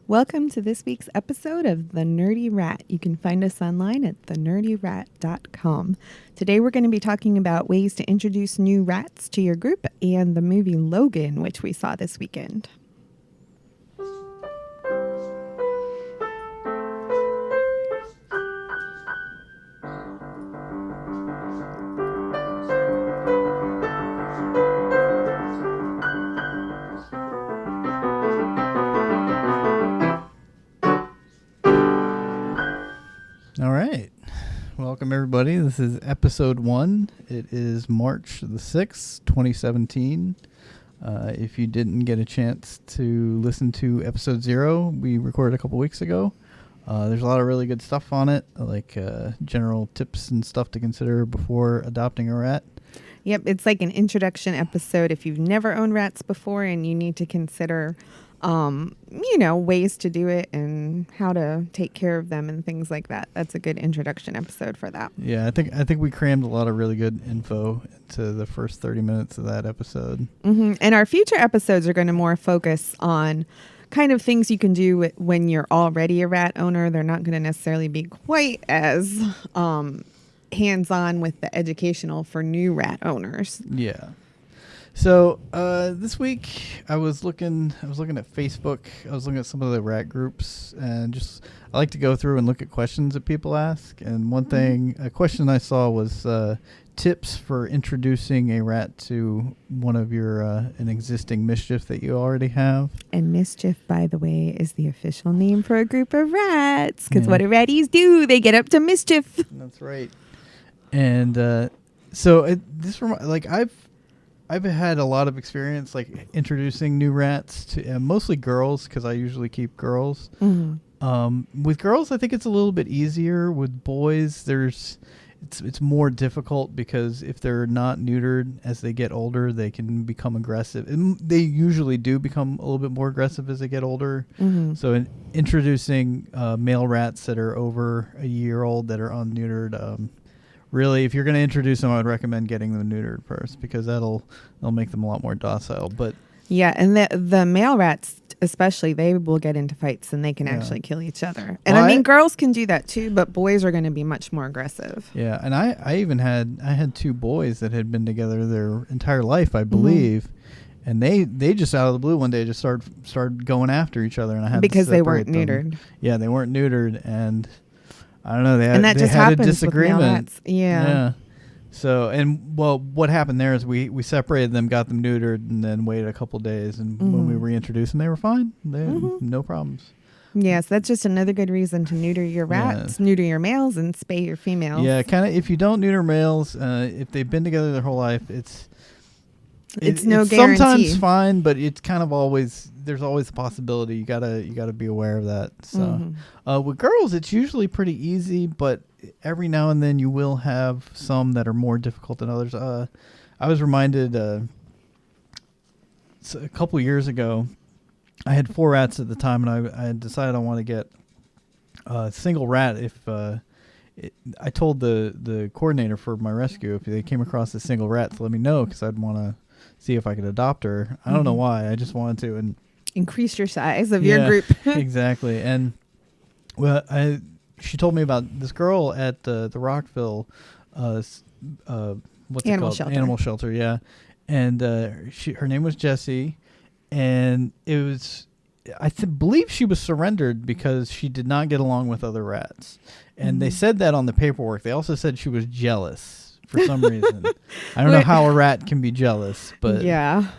Welcome to this week's episode of The Nerdy Rat. You can find us online at thenerdyrat.com. Today we're going to be talking about ways to introduce new rats to your group and the movie Logan, which we saw this weekend. All right. Welcome, everybody. This is episode 1. It is March the 6th, 2017. If you didn't get a chance to listen to episode 0, we recorded a couple weeks ago. There's a lot of really good stuff on it, like general tips and stuff to consider before adopting a rat. Yep, it's like an introduction episode if you've never owned rats before and you need to consider ways to do it and how to take care of them and things like that. That's a good introduction episode for that. Yeah, I think we crammed a lot of really good info into the first 30 minutes of that episode. Mm-hmm. And our future episodes are going to more focus on kind of things you can do when you're already a rat owner. They're not going to necessarily be quite as hands-on with the educational for new rat owners. Yeah. So this week I was looking at Facebook. I was looking at some of the rat groups, and I like to go through and look at questions that people ask. And a question I saw was tips for introducing a rat to one of your an existing mischief that you already have. And mischief, by the way, is the official name for a group of rats. Because what do ratties do? They get up to mischief. That's right. And I've had a lot of experience like introducing new rats to mostly girls, because I usually keep girls. Mm-hmm. With girls, I think it's a little bit easier. With boys, it's more difficult, because if they're not neutered as they get older, they can become aggressive. And they usually do become a little bit more aggressive as they get older. Mm-hmm. So introducing male rats that are over a year old that are unneutered, really, if you're going to introduce them, I would recommend getting them neutered first, because that'll make them a lot more docile. But yeah, and the male rats especially, they will get into fights and they can actually kill each other. And girls can do that too, but boys are going to be much more aggressive. Yeah, and I even had 2 boys that had been together their entire life, I believe. Mm-hmm. And they just out of the blue one day just started going after each other, and I had because to they weren't them. neutered. Yeah, they weren't neutered, and I don't know. They had a disagreement. With male rats. Yeah. So, what happened there is we separated them, got them neutered, and then waited a couple days. And when we reintroduced them, they were fine. They had no problems. Yes, that's just another good reason to neuter your rats, neuter your males, and spay your females. Yeah, kind of. If you don't neuter males, if they've been together their whole life, it's no guarantee. Sometimes fine, but it's kind of always, there's always a possibility. You gotta be aware of that. So with girls, it's usually pretty easy, but every now and then you will have some that are more difficult than others. I was reminded a couple years ago, I had 4 rats at the time, and I had decided I want to get a single rat. I told the coordinator for my rescue, if they came across a single rat, to let me know, because I'd want to see if I could adopt her. I don't know why. I just wanted to. And increase your size of your group. Exactly. And she told me about this girl at the Rockville what's it called? Shelter. Animal shelter, yeah. And her name was Jessie, and it was, I believe she was surrendered because she did not get along with other rats. And they said that on the paperwork. They also said she was jealous for some reason. I don't know how a rat can be jealous, but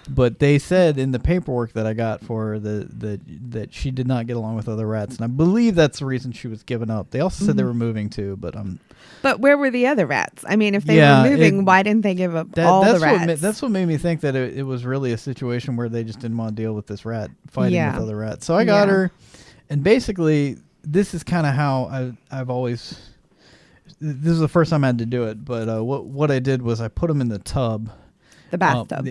but they said in the paperwork that I got for her that she did not get along with other rats, and I believe that's the reason she was given up. They also said they were moving too, but where were the other rats? I mean, if they were moving, why didn't they give up all the rats? That's what made me think that it was really a situation where they just didn't want to deal with this rat fighting with other rats. So I got her, and basically this is kind of how I've always. This is the first time I had to do it, but what I did was I put them in the tub, The bathtub.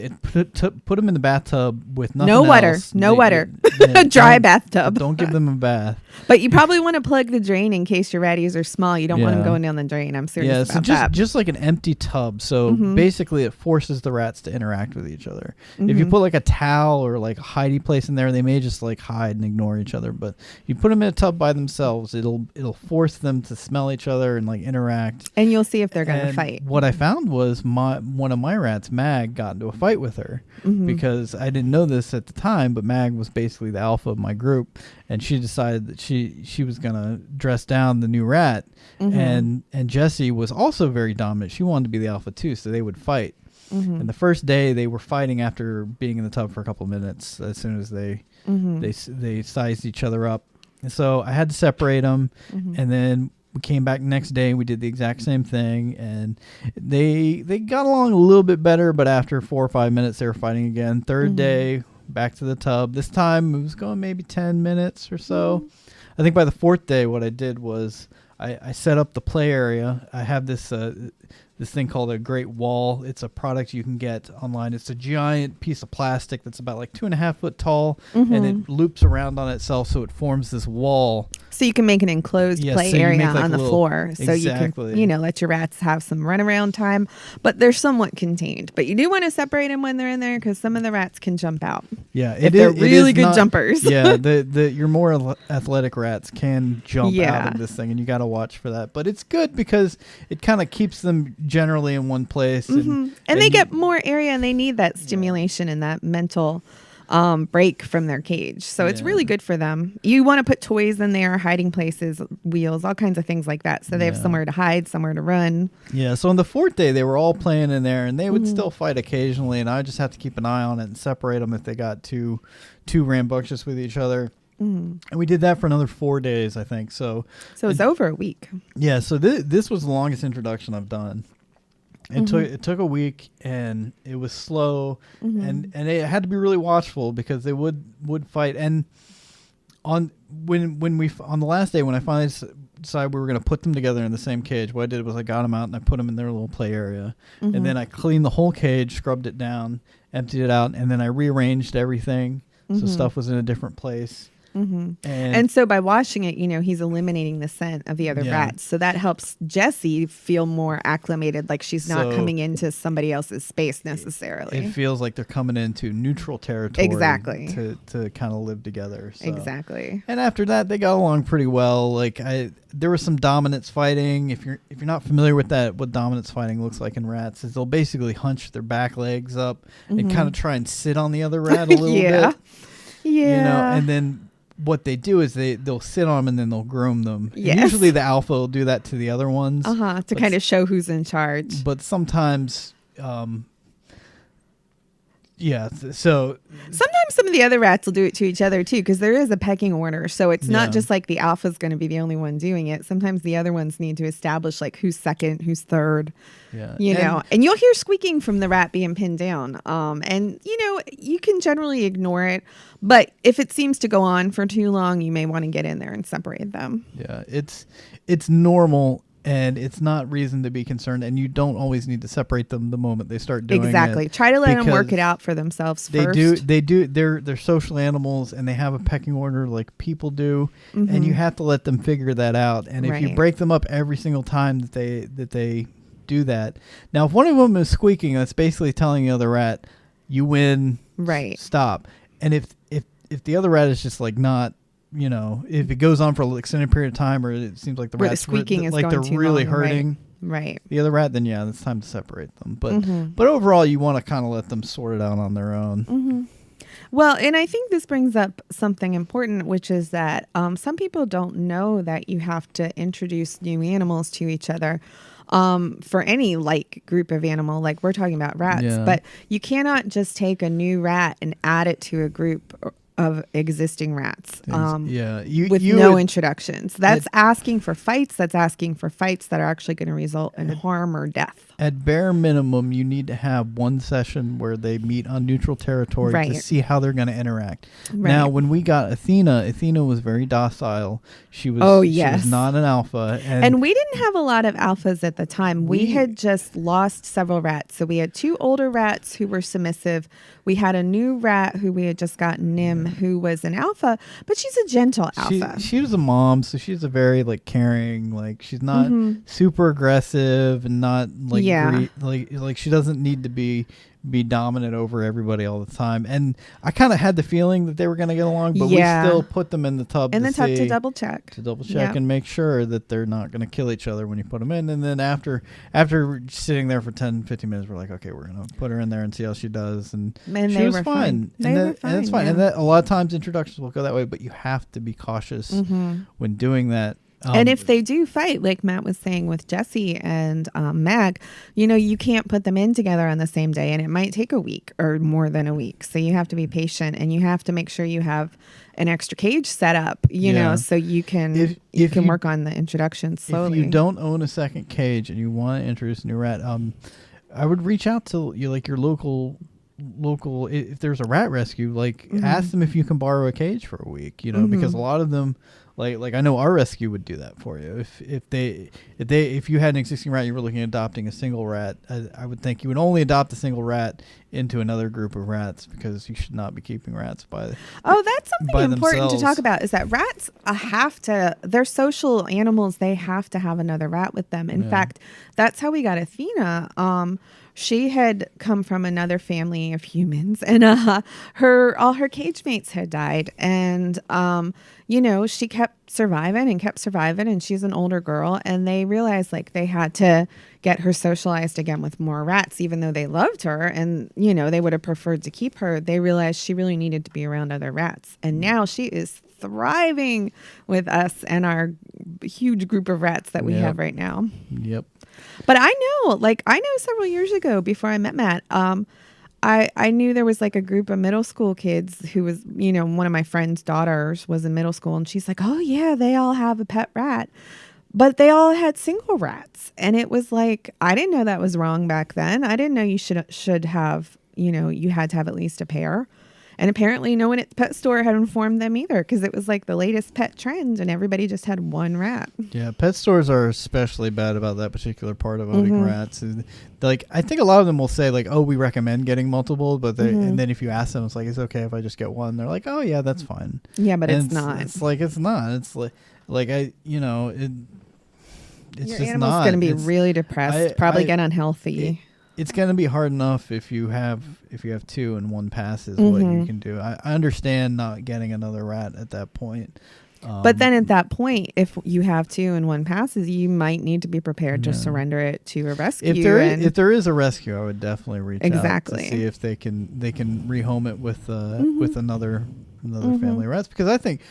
Put them in the bathtub with nothing No water. else. No water. Yeah, Dry don't- bathtub. Don't give them a bath. But you probably want to plug the drain in case your ratties are small. You don't want them Yeah. going down the drain. I'm serious Yeah, about so that. just like an empty tub. So basically, it forces the rats to interact with each other. If you put like a towel or like a hidey place in there, they may just like hide and ignore each other. But you put them in a tub by themselves, it'll force them to smell each other and like interact. And you'll see if they're going to And fight. What I found was one of my rats, Mag, got into a fight with her because I didn't know this at the time, but Mag was basically the alpha of my group, and she decided that she was gonna dress down the new rat, and Jessie was also very dominant. She wanted to be the alpha too, so they would fight. And the first day they were fighting after being in the tub for a couple of minutes. As soon as they sized each other up, and so I had to separate them, and then we came back next day and we did the exact same thing, and they got along a little bit better, but after 4 or 5 minutes they were fighting again. Third day, back to the tub. This time it was going maybe 10 minutes or so. I think by the fourth day what I did was I set up the play area. I have this this thing called a Great Wall. It's a product you can get online. It's a giant piece of plastic that's about like 2.5 foot tall, and it loops around on itself, so it forms this wall. So you can make an enclosed Yeah, play so you area make, like, on a the little- floor. So you Exactly. can, let your rats have some runaround time, but they're somewhat contained. But you do want to separate them when they're in there because some of the rats can jump out. Yeah, If they're it really is good not- jumpers. Yeah, your more athletic rats can jump Yeah. out of this thing, and you got to watch for that. But it's good because it kind of keeps them generally in one place, And they get more area and they need that stimulation and that mental break from their cage. So it's Yeah. really good for them. You want to put toys in there, hiding places, wheels, all kinds of things like that. So they have Yeah. somewhere to hide, somewhere to run. Yeah, so on the fourth day, they were all playing in there, and they would still fight occasionally, and I just have to keep an eye on it and separate them if they got too rambunctious with each other. And we did that for another 4 days, I think. So So it's over a week. yeah, so this was the longest introduction I've done. It took a week, and it was slow, and it had to be really watchful because they would fight. And on the last day when I finally decided we were going to put them together in the same cage, what I did was I got them out and I put them in their little play area, and then I cleaned the whole cage, scrubbed it down, emptied it out, and then I rearranged everything so stuff was in a different place. And so by washing it, he's eliminating the scent of the other Yeah. rats. So that helps Jessie feel more acclimated, like she's not So coming into somebody else's space necessarily. It feels like they're coming into neutral territory Exactly. to kind of live together. So. Exactly. And after that, they got along pretty well. Like there was some dominance fighting. If you're not familiar with that, what dominance fighting looks like in rats is they'll basically hunch their back legs up and kind of try and sit on the other rat a little Yeah. bit. Yeah. And then what they do is they'll sit on them and then they'll groom them. And Yes. usually the alpha will do that to the other ones. To But kind of show who's in charge. But sometimes, so Sometimes some of the other rats will do it to each other too, because there is a pecking order. So it's not Yeah. just like the alpha's going to be the only one doing it. Sometimes the other ones need to establish like who's second, who's third. yeah, And you'll hear squeaking from the rat being pinned down. And you can generally ignore it, but if it seems to go on for too long, you may want to get in there and separate them. Yeah, it's normal, and it's not reason to be concerned, and you don't always need to separate them the moment they start doing Exactly. it. Try to let them work because it out for themselves They first. do they're social animals, and they have a pecking order like people do, and you have to let them figure that out. And if you Right. break them up every single time that they do that. Now, if one of them is squeaking, that's basically telling the other rat, you win, Right. stop. And if the other rat is just like not, if it goes on for an extended period of time, or it seems like the Where the rat's squeaking is like going they're too really long, right. hurting Right. the other rat, then yeah, it's time to separate them. But overall, you want to kind of let them sort it out on their own. Well, and I think this brings up something important, which is that some people don't know that you have to introduce new animals to each other for any group of animal, like we're talking about rats. Yeah. But you cannot just take a new rat and add it to a group of existing rats. You with you no would- introductions. That's asking for fights. That's asking for fights that are actually going to result in harm or death. At bare minimum, you need to have one session where they meet on neutral territory to Right. see how they're going to interact. Right. Now, when we got Athena was very docile. She was Oh, she yes. was not an alpha, And we didn't have a lot of alphas at the time. We had just lost several rats. So we had 2 older rats who were submissive. We had a new rat who we had just gotten, Nim, who was an alpha, but she's a gentle alpha. She was a mom, so she's a very like caring, like she's not super aggressive and not like Yeah. like she doesn't need to be dominant over everybody all the time. And I kind of had the feeling that they were going to get along, but Yeah. we still put them in the tub In to the tub see, to double check. Yep. and make sure that they're not going to kill each other when you put them in. And then after sitting there for 10-15 minutes, we're like, okay, we're going to put her in there and see how she does. And And she they was were fine. fine. They were fine, And it's fine. yeah. And that, a lot of times introductions will go that way, but you have to be cautious when doing that. And if they do fight, like Matt was saying with Jesse and Mag, you can't put them in together on the same day, and it might take a week or more than a week. So you have to be patient, and you have to make sure you have an extra cage set up, so you can If you can you- work on the introduction slowly. If you don't own a second cage and you want to introduce a new rat, I would reach out to your local. If there's a rat rescue, ask them if you can borrow a cage for a week. Because a lot of them. Like I know our rescue would do that for you. If you had an existing rat, you were looking at adopting a single rat. I would think you would only adopt a single rat into another group of rats, because you should not be keeping rats by. Oh, that's by something important to themselves. talk about, is that rats they're social animals. They have to have another rat with them. In fact, that's how we got Athena. She had come from another family of humans, and all her cage mates had died. And, she kept surviving, and she's an older girl, and they realized they had to get her socialized again with more rats, even though they loved her and, they would have preferred to keep her. They realized she really needed to be around other rats. And now she is thriving with us and our huge group of rats that we have right now. Yep. But I know several years ago, before I met Matt, I knew there was a group of middle school kids who was, one of my friend's daughters was in middle school, and she's like, oh yeah, they all have a pet rat, but they all had single rats. And it was I didn't know that was wrong back then. I didn't know you should have, you had to have at least a pair. And apparently no one at the pet store had informed them either, because it was the latest pet trend and everybody just had one rat. Yeah, pet stores are especially bad about that particular part of owning rats. I think a lot of them will say oh, we recommend getting multiple, but and then if you ask them, it's it's okay if I just get one. They're like, oh yeah, that's fine. Yeah, but And it's not. It's it's not. It's it's Your just animal's not. going to be It's- really depressed, probably get unhealthy. It's going to be hard enough if you have 2 and one passes what you can do. I understand not getting another rat at that point. But then at that point, if you have 2 and one passes, you might need to be prepared to surrender it to a rescue. If there is a rescue, I would definitely reach out Exactly. to see if they can rehome it with another family of rats, because I think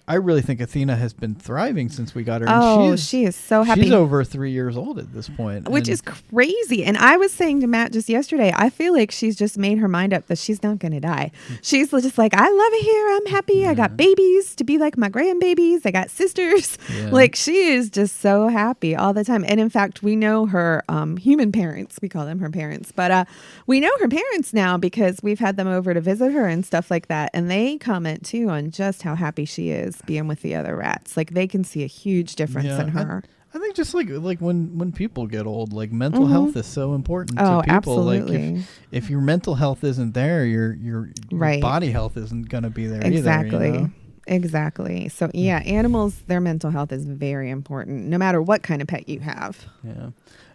I really think Athena has been thriving since we got her. Oh, and she is so happy. She's over 3 years old at this point, Which and is crazy. And I was saying to Matt just yesterday, I feel like she's just made her mind up that she's not going to die. She's just I love it here. I'm happy. I got babies to be like my grandbabies. I got sisters. Yeah. She is just so happy all the time. And in fact, we know her human parents. We call them her parents. But we know her parents now because we've had them over to visit her and stuff like that. And they comment too on just how happy she is being with the other rats. They can see a huge difference in her. I think just when people get old, mental health is so important to Oh, people. absolutely. If your mental health isn't there, your Right. body health isn't going to be there Exactly. either. Exactly. So yeah, animals, their mental health is very important, no matter what kind of pet you have. Yeah.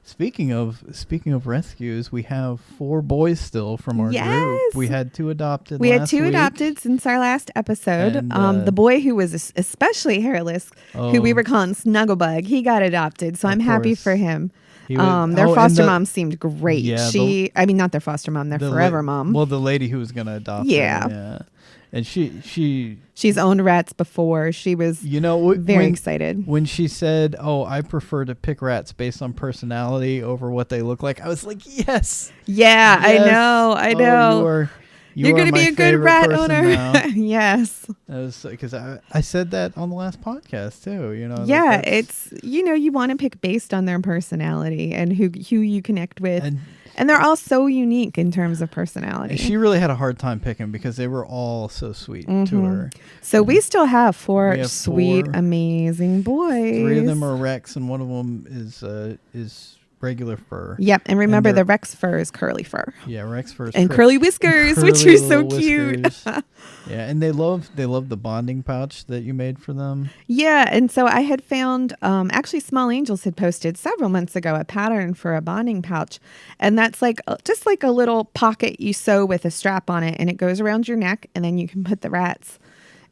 Speaking of rescues, we have 4 boys still from our group. We had 2 adopted. We had last 2 week. adopted since our last episode. And, the boy who was especially hairless, who we were calling Snugglebug, he got adopted. So I'm happy course. for him. He was- Their and foster the- mom seemed great. Yeah, I mean, not their foster mom, their the forever la- mom. Well, the lady who was going to adopt. Yeah. Her, yeah. And she She's owned rats before. She was very excited. when she said, "Oh, I prefer to pick rats based on personality over what they look like." I was like, "Yes." Yeah, Yes. I know. Oh, You You're are going to my be a good favorite rat person owner. now. Yes. Because I said that on the last podcast too. You know. Yeah, that's- it's you want to pick based on their personality and who you connect with. And And they're all so unique in terms of personality. she really had a hard time picking because they were all so sweet to Mhm. her. So we still have four We have sweet, 4. amazing boys. 3 of them are Rex, and one of them is regular fur. Yep, and remember they're- the Rex fur is curly fur. Yeah, Rex fur is And cur- curly whiskers, which curly are so little cute. whiskers. Yeah, and they love the bonding pouch that you made for them. Yeah, and so I had found, actually Small Angels had posted several months ago a pattern for a bonding pouch. And that's like just like a little pocket you sew with a strap on it, and it goes around your neck, and then you can put the rats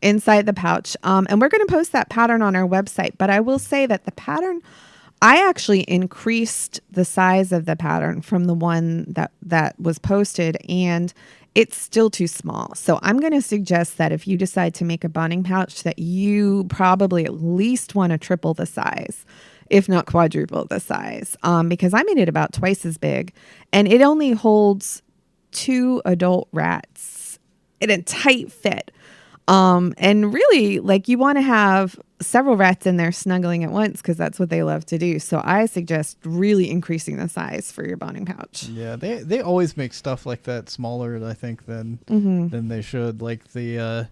inside the pouch. And we're going to post that pattern on our website. But I will say that the pattern, I actually increased the size of the pattern from the one that was posted, and it's still too small. So I'm going to suggest that if you decide to make a bonding pouch, that you probably at least want to triple the size, if not quadruple the size, because I made it about twice as big, and it only holds 2 adult rats in a tight fit. And really, like, you want to have several rats in there snuggling at once because that's what they love to do. So I suggest really increasing the size for your bonding pouch. Yeah, they always make stuff like that smaller, I think, than they should. Like the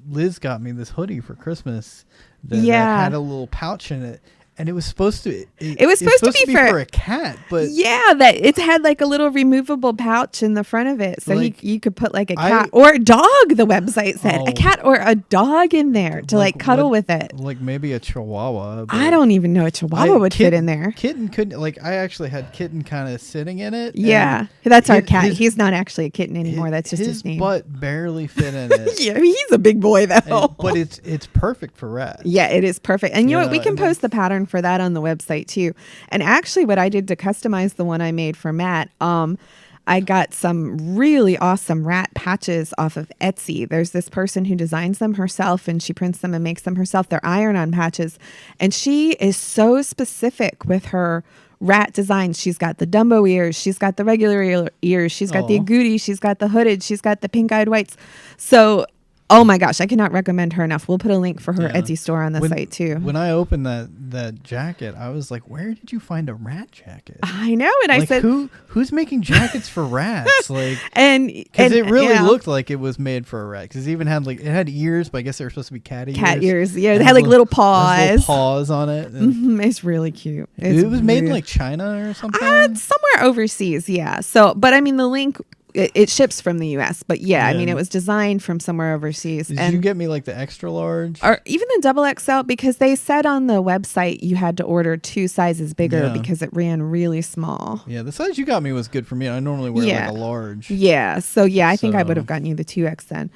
Liz got me this hoodie for Christmas that had a little pouch in it. And it was supposed to. It was supposed to be for a cat, but that it had like a little removable pouch in the front of it, so like, you could put like a cat or a dog. The website said Oh. a cat or a dog in there to like cuddle with it. like maybe a Chihuahua. I don't even know a Chihuahua would fit in there. Kitten couldn't. Like I actually had Kitten kind of sitting in it. Yeah, that's our his- cat. his- He's not actually a kitten anymore. That's just his his name. butt barely fit in it. Yeah, he's a big boy though. But it's perfect for rats. Yeah, it is perfect. And you know what? We can and post the pattern for that on the website too. And actually, what I did to customize the one I made for Matt, I got some really awesome rat patches off of Etsy. There's this person who designs them herself, and she prints them and makes them herself. They're iron-on patches. And she is so specific with her rat designs. She's got the Dumbo ears. She's got the regular ears. She's got the Aw. agouti. She's got the hooded. She's got the pink-eyed whites. So... oh my gosh, I cannot recommend her enough. We'll put a link for her Yeah. Etsy store on the site too. When I opened that jacket, I was like, "Where did you find a rat jacket?" I know, and I Like said, who's making jackets for rats? Like, and because it really yeah, looked like it was made for a rat. Because it even had it had ears, but I guess they were supposed to be cat ears. cat ears. Yeah, And they it had like little has paws. paws on it. And It's really cute. it was made in really- like China or something. somewhere overseas. Yeah. So, but I mean, the link it ships from the U.S. But yeah, I Yeah. mean, it was designed from somewhere overseas. Did and you get me like the extra large? or even the double XL, because they said on the website you had to order 2 sizes bigger Yeah. because it ran really small. Yeah, the size you got me was good for me. I normally wear Yeah. like a large. Yeah. So yeah, I think I would So- have gotten you the 2X then.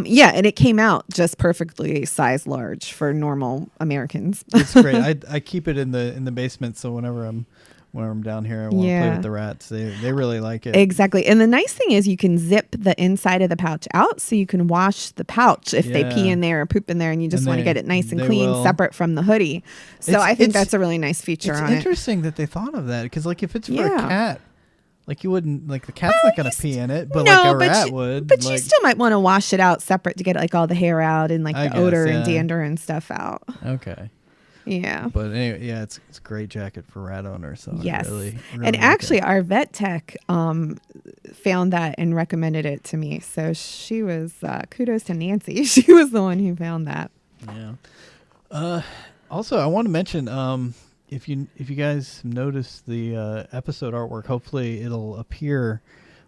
Yeah, and it came out just perfectly size large for normal Americans. It's great. I keep it in the basement, so whenever I'm down here, I want to play Yeah. with the rats. They really like it. Exactly. And the nice thing is you can zip the inside of the pouch out so you can wash the pouch if they pee Yeah. in there or poop in there and you just And want to they- get it nice and they clean, will. separate from the hoodie. So It's- I think it's- that's a really nice feature It's on it. interesting that they thought of that because, like, if it's for Yeah. a cat, like you wouldn't like the cat's not gonna pee in it, but No, like a but rat you- would. But you like, still might want to wash it out separate to get like all the hair out and like I the guess, odor and yeah. dander and stuff out. okay. Yeah. But anyway, yeah, it's a great jacket for rat owners. So Yes. I really And like actually, it. our vet tech found that and recommended it to me. So she was kudos to Nancy. She was the one who found that. Yeah. Also, I want to mention if you guys notice the episode artwork, hopefully it'll appear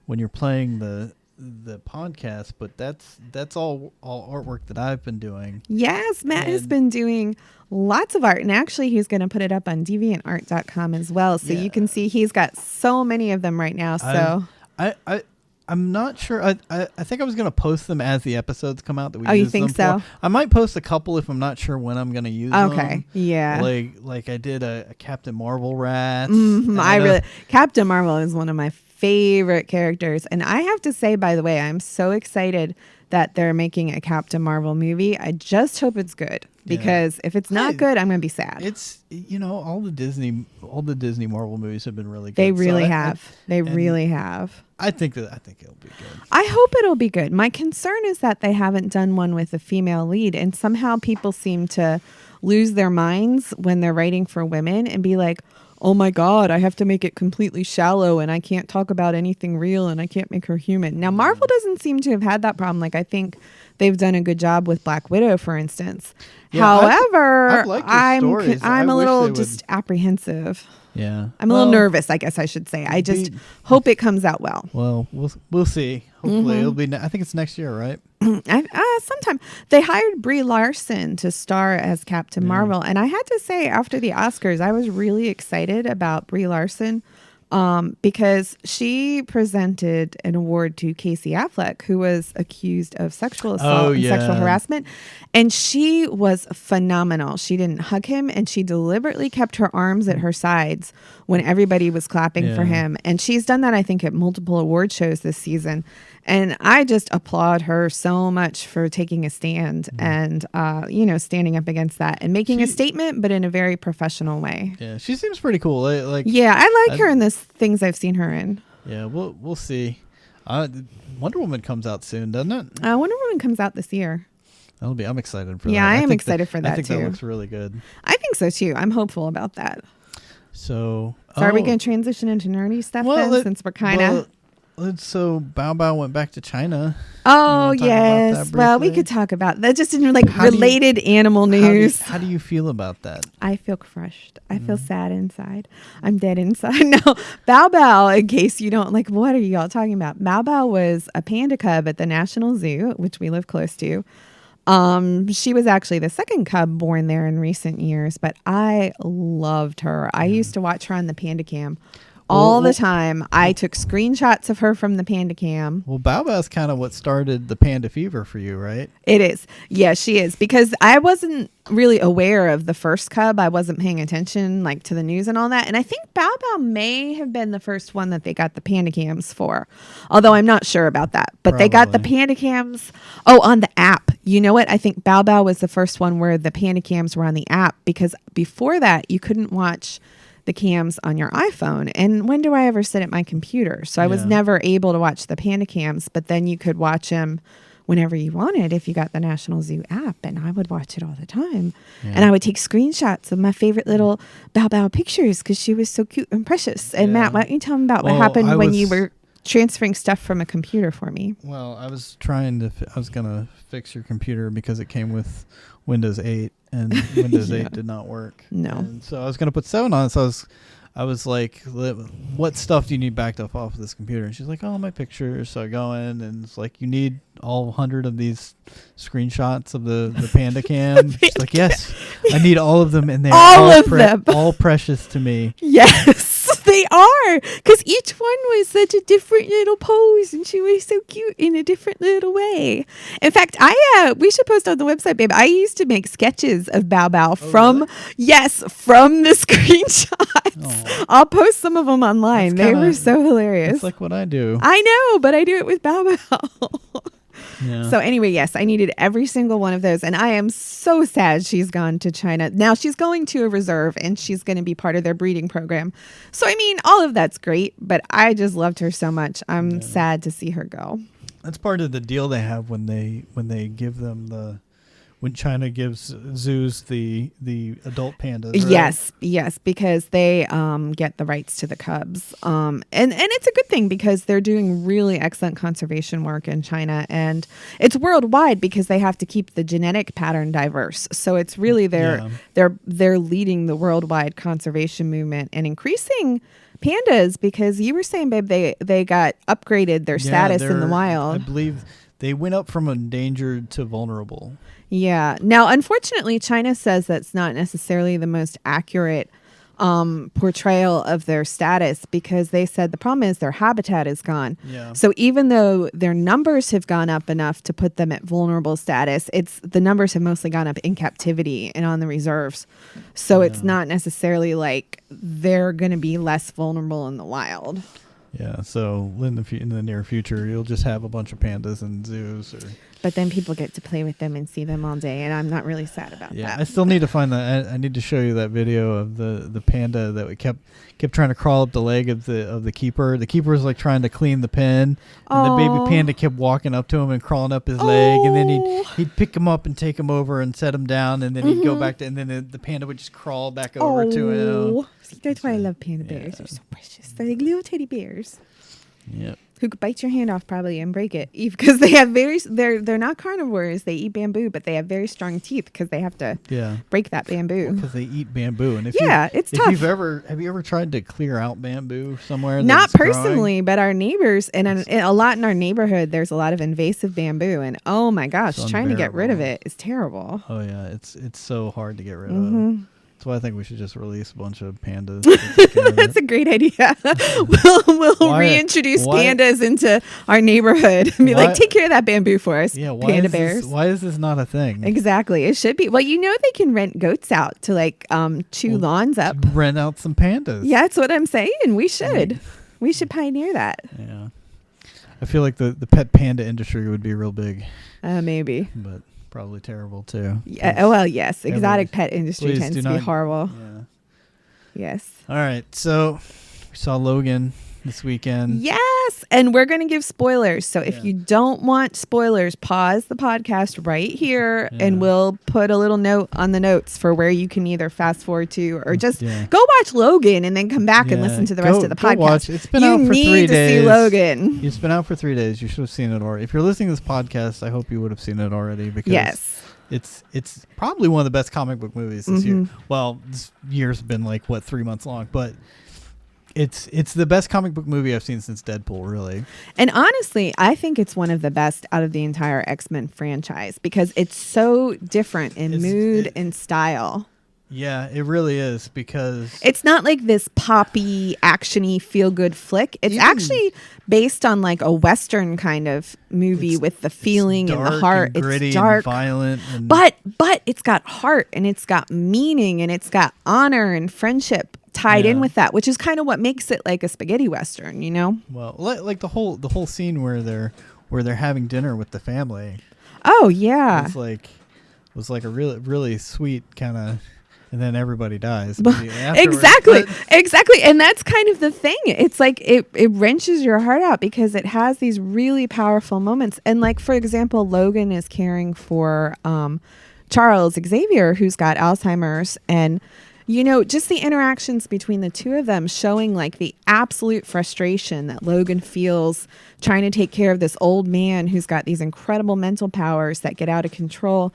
when you're playing the podcast. But that's all artwork that I've been doing. Yes, Matt has And- been doing lots of art, and actually he's going to put it up on deviantart.com as well, so Yeah. you can see he's got so many of them right now. So I'm not sure. I think I was gonna post them as the episodes come out that we. Oh, you use think them so? for. I might post a couple if I'm not sure when I'm gonna use them. okay, yeah. Like I did a Captain Marvel rat. Mhm, Captain Marvel is one of my favorite characters, and I have to say, by the way, I'm so excited that they're making a Captain Marvel movie. I just hope it's good, because if it's not good, I'm going to be sad. It's, all the Disney Marvel movies have been really good. They really have. They really have. I think it'll be good. I hope it'll be good. My concern is that they haven't done one with a female lead, and somehow people seem to lose their minds when they're writing for women and be like, oh my God, I have to make it completely shallow and I can't talk about anything real and I can't make her human. Now, Marvel doesn't seem to have had that problem. Like, I think they've done a good job with Black Widow, for instance. Yeah, However, I've stories. I'm a little just apprehensive. Yeah. I'm a little nervous, I guess I should say. I just hope it comes out well. Well, we'll see. Hopefully it'll be, I think it's next year, right? Sometime. They hired Brie Larson to star as Captain Marvel. And I had to say, after the Oscars, I was really excited about Brie Larson because she presented an award to Casey Affleck, who was accused of sexual assault and sexual harassment. And she was phenomenal. She didn't hug him, and she deliberately kept her arms at her sides when everybody was clapping for him. And she's done that, I think, at multiple award shows this season. And I just applaud her so much for taking a stand and, standing up against that and making a statement, but in a very professional way. Yeah, she seems pretty cool. I like her in the things I've seen her in. Yeah, we'll see. Wonder Woman comes out soon, doesn't it? Wonder Woman comes out this year. I'm excited for that. Yeah, I am excited for that too. I think that looks really good. I think so too. I'm hopeful about that. So are we going to transition into nerdy stuff then, since we're kind of... So Bao Bao went back to China. Oh, yes. Well, we could talck about that. Just in related animal news. How do you feel about that? I feel crushed. I feel sad inside. I'm dead inside. No, Bao Bao, in case you don't, what are you all talking about? Bao Bao was a panda cub at the National Zoo, which we live close to. She was actually the second cub born there in recent years, but I loved her. I used to watch her on the Panda Cam all the time. I took screenshots of her from the Panda Cam. Well, Bao Bao's kind of what started the panda fever for you, right? It is. Yeah, she is. Because I wasn't really aware of the first cub. I wasn't paying attention to the news and all that. And I think Bao Bao may have been the first one that they got the Panda Cams for. Although I'm not sure about that. But They got the Panda Cams. Oh, on the app. You know what? I think Bao Bao was the first one where the Panda Cams were on the app. Because before that, you couldn't watch the cams on your iPhone. And when do I ever sit at my computer? So I was never able to watch the Panda Cams, but then you could watch them whenever you wanted if you got the National Zoo app. And I would watch it all the time. Yeah. And I would take screenshots of my favorite little Bao Bao pictures because she was so cute and precious. And Matt, why don't you tell them about what happened when you were transferring stuff from a computer for me? Well, I was going to fix your computer because it came with Windows 8 and Windows 8 did not work. No. And so I was going to put 7 on it. So I was like, what stuff do you need backed up off of this computer? And she's like, oh, my pictures. So I go in and it's like, you need all 100 of these screenshots of the Panda Cam. She's like, yes, I need all of them. And they're all precious to me. Yes. They are, because each one was such a different little pose, and she was so cute in a different little way. In fact, we should post on the website, babe. I used to make sketches of Bao Bao from the screenshots. Oh. I'll post some of them online. They were so hilarious. It's like what I do. I know, but I do it with Bao Bao. Yeah. So anyway, yes, I needed every single one of those. And I am so sad she's gone to China. Now she's going to a reserve and she's going to be part of their breeding program. So, I mean, all of that's great, but I just loved her so much. I'm sad to see her go. That's part of the deal they have when they give them when China gives zoos the adult pandas, right? Yes, because they get the rights to the cubs. And it's a good thing because they're doing really excellent conservation work in China, and it's worldwide because they have to keep the genetic pattern diverse. So it's really they're leading the worldwide conservation movement and increasing pandas, because you were saying, babe, they got upgraded their status in the wild. I believe they went up from endangered to vulnerable. Yeah. Now, unfortunately, China says that's not necessarily the most accurate portrayal of their status, because they said the problem is their habitat is gone. Yeah. So even though their numbers have gone up enough to put them at vulnerable status, the numbers have mostly gone up in captivity and on the reserves. So it's not necessarily like they're going to be less vulnerable in the wild. Yeah, so in the near future, you'll just have a bunch of pandas in zoos. But then people get to play with them and see them all day, and I'm not really sad about Yeah, that. I still need to find that. I need to show you that video of the panda that we kept trying to crawl up the leg of the keeper. The keeper was like trying to clean the pen, and the baby Aw. panda kept walking up to him and crawling up his leg, and then Oh. he'd pick him up and take him over and set him down, and then he'd go back to, and then the panda would just crawl back over to him. See, that's why I love panda bears. They're so precious. They're like little teddy bears Yep. who could bite your hand off probably and break it, because they have they're not carnivores. They eat bamboo, but they have very strong teeth because they have to Yeah. break that bamboo. Because they eat bamboo, and It's if tough. have you ever tried to clear out bamboo somewhere? Not that's growing? personally, but our neighbors and a lot in our neighborhood. There's a lot of invasive bamboo, and oh my gosh, It's trying to get rid of unbearable. it is terrible. Oh yeah, it's so hard to get rid of. Mhm. That's why I think we should just release a bunch of pandas. to take care of That's it. a great idea. we'll Why- reintroduce why- pandas into our neighborhood and be Why- like, take care of that bamboo for us, Yeah, panda bears. Why is this not a thing? Exactly. It should be. Well, they can rent goats out to like chew Well, lawns up. Rent out some pandas. Yeah, that's what I'm saying. We should. We should pioneer that. Yeah. I feel like the pet panda industry would be real big, Maybe. but probably terrible too. Yeah. Oh, well, yes. Exotic Everybody- pet industry please tends do to be not- horrible. Yeah. Yes. All right. So we saw Logan this weekend. Yes. And we're going to give spoilers. So if Yeah. you don't want spoilers, pause the podcast right here Yeah. and we'll put a little note on the notes for where you can either fast forward to or just Yeah. go watch Logan and then come back and Yeah. listen to the rest of the Go podcast. watch. It's been you out for need 3 to days. see Logan. It's been out for 3 days. You should have seen it already. If you're listening to this podcast, I hope you would have seen it already because Yes. it's probably one of the best comic book movies this year. Mhm. Well, this year's been like 3 months long, but it's the best comic book movie I've seen since Deadpool, really. And honestly, I think it's one of the best out of the entire X-Men franchise because it's so different in mood and style. Yeah, it really is because It's not like this poppy, actiony, feel-good flick. It's Even- actually based on like a Western kind of movie with the feeling it's and the dark heart. and gritty It's dark, and violent, and but it's got heart and it's got meaning and it's got honor and friendship tied in Yeah. with that, which is kind of what makes it like a spaghetti Western, you know? well, like the whole scene where they're having dinner with the family. Oh yeah. was like a really sweet kind of. And then everybody dies. immediately afterwards. Exactly. But- Exactly. And that's kind of the thing. It's like it wrenches your heart out because it has these really powerful moments. And like, for example, Logan is caring for Charles Xavier, who's got Alzheimer's. And, just the interactions between the two of them showing like the absolute frustration that Logan feels trying to take care of this old man who's got these incredible mental powers that get out of control.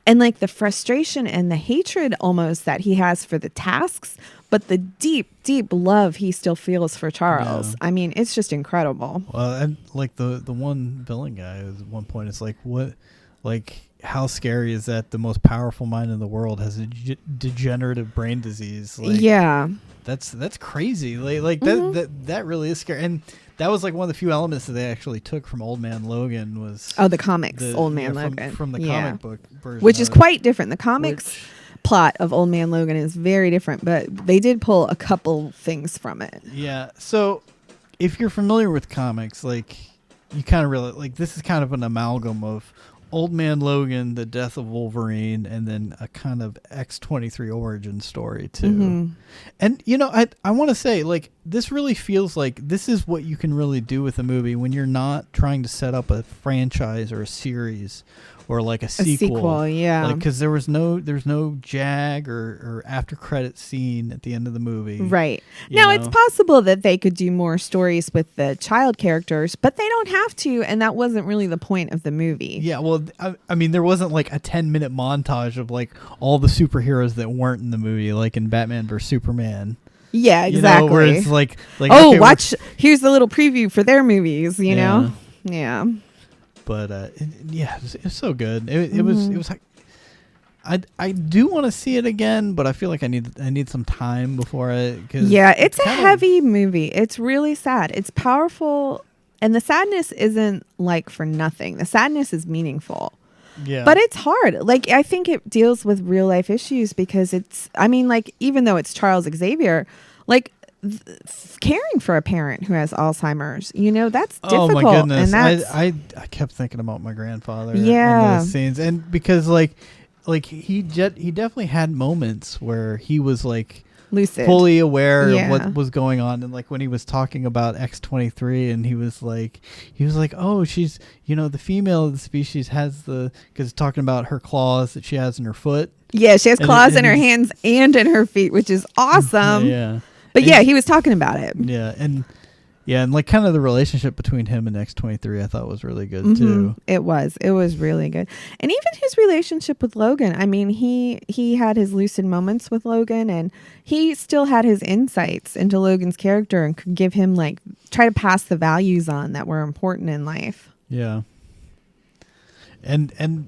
And like the frustration and the hatred almost that he has for the tasks, but the deep, deep love he still feels for Charles. Yeah. I mean, it's just incredible. Well, and like the one villain guy at one point, it's like how scary is that the most powerful mind in the world has a degenerative brain disease? Like, Yeah. that's crazy. Like Mhm. that really is scary. And that was like one of the few elements that they actually took from Old Man Logan was Oh, the comics, Old Man from, Logan. from the Yeah. comic book version, Which is of it, quite different. The comics which- plot of Old Man Logan is very different, but they did pull a couple things from it. Yeah. So if you're familiar with comics, like you kind of really like this is kind of an amalgam of Old Man Logan, the death of Wolverine, and then a kind of X-23 origin story too. Mhm. And I want to say like this really feels like this is what you can really do with a movie when you're not trying to set up a franchise or a series or like a A sequel. sequel, yeah. Like because there's no jag or after credit scene at the end of the movie. Right. you Now, know? it's possible that they could do more stories with the child characters, but they don't have to, and that wasn't really the point of the movie. Yeah, well, I mean, there wasn't like a 10-minute montage of like all the superheroes that weren't in the movie, like in Batman vs Superman. Yeah, You exactly. know, where it's like oh, okay, watch, here's the little preview for their movies, you Yeah. know? Yeah. But it's so good. It was like I do want to see it again, but I feel like I need some time before Yeah, it's a kind of- heavy movie. It's really sad. It's powerful, and the sadness isn't like for nothing. The sadness is meaningful. Yeah. But it's hard. Like, I think it deals with real life issues because even though it's Charles Xavier, like caring for a parent who has Alzheimer's. You know, that's difficult. Oh my goodness! And that's, I kept thinking about my grandfather. Yeah. In those scenes, and because like he definitely had moments where he was like lucid, fully aware Yeah. of what was going on, and like when he was talking about X-23, and he was like, oh, she's, you know, the female of the species has because talking about her claws that she has in her foot. Yeah, she has And claws in her he's- hands and in her feet, which is awesome. Yeah. But And yeah, he was talking about it. Yeah, and like kind of the relationship between him and X-23 I thought was really good Mhm. too. It was really good. And even his relationship with Logan. I mean, he had his lucid moments with Logan, and he still had his insights into Logan's character and could give him like try to pass the values on that were important in life. Yeah. And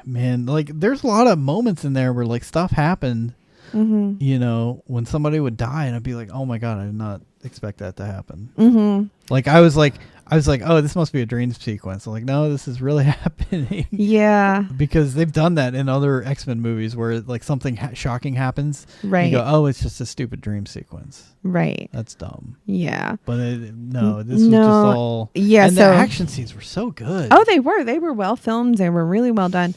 man, like there's a lot of moments in there where like stuff happened, Mm-hmm. you know, when somebody would die, and I'd be like, oh my God, I did not expect that to happen. Mm-hmm. Like I was like, oh, this must be a dream sequence. I'm like, no, this is really happening. Yeah. Because they've done that in other X-Men movies where like something shocking happens. Right. You go, oh, it's just a stupid dream sequence. Right. That's dumb. Yeah. But no, this was No. just all. Yeah, And so- the action scenes were so good. Oh, they were well filmed. They were really well done.